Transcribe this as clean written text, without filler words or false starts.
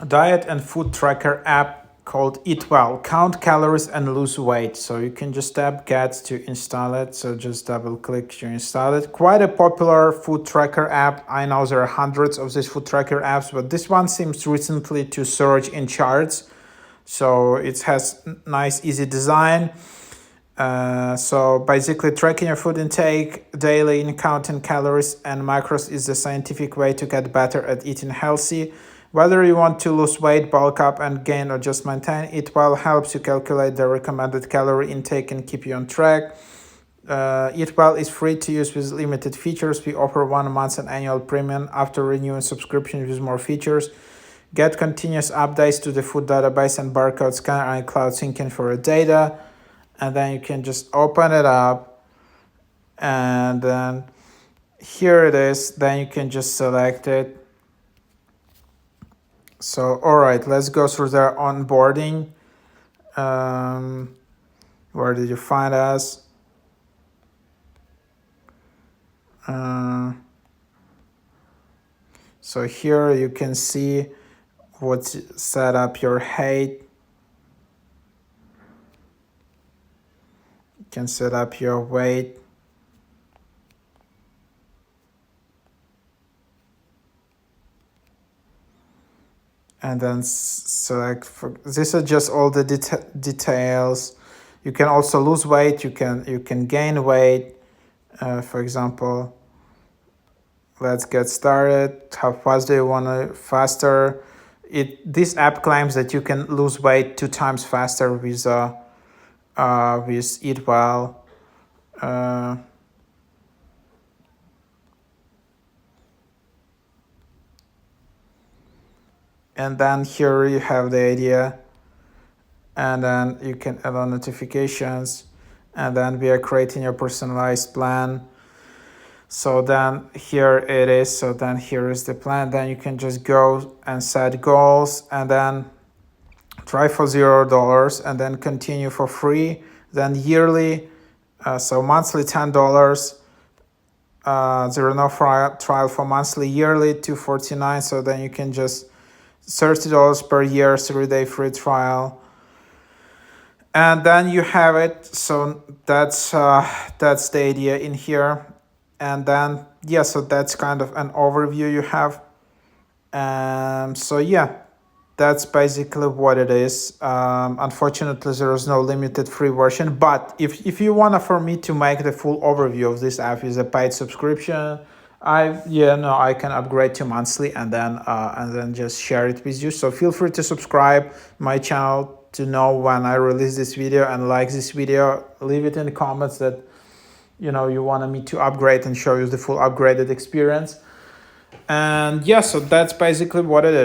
diet and food tracker app called EatWell. Count calories and lose weight. So you can just tap get to install it. So just double click to install it. Quite a popular food tracker app. I know there are hundreds of these food tracker apps, but this one seems recently to surge in charts. So it has nice, easy design. So basically tracking your food intake daily and counting calories and macros is the scientific way to get better at eating healthy. Whether you want to lose weight, bulk up and gain or just maintain, EatWell helps you calculate the recommended calorie intake and keep you on track. EatWell is free to use with limited features. We offer 1 month and annual premium after renewing subscription with more features. Get continuous updates to the food database and barcode scanner and cloud syncing for your data. And then you can just open it up. And then here it is. Then you can just select it. So, all right, let's go through the onboarding. Where did you find us? So here you can see what's set up your height. You can set up your weight. And then select this is just all the details. You can also lose weight. You can gain weight. For example, let's get started. How fast do you want to faster? This app claims that you can lose weight 2 times faster with EatWell. And then here you have the idea, and then you can allow notifications, and then we are creating your personalized plan. So then here it is. So then here is the plan. Then you can just go and set goals, and then try for $0, and then continue for free. Then yearly, so monthly $10. There are no trial for monthly. Yearly $249. So then you can just $30 per year, 3-day free trial, and then you have it. So that's the idea in here. And then yeah, so that's kind of an overview you have. So yeah, that's basically what it is. Unfortunately, there is no limited free version, but if you want for me to make the full overview of this app is a paid subscription, I can upgrade to monthly and then just share it with you. So feel free to subscribe my channel to know when I release this video, and like this video. Leave it in the comments that you wanted me to upgrade and show you the full upgraded experience. And yeah, so that's basically what it is.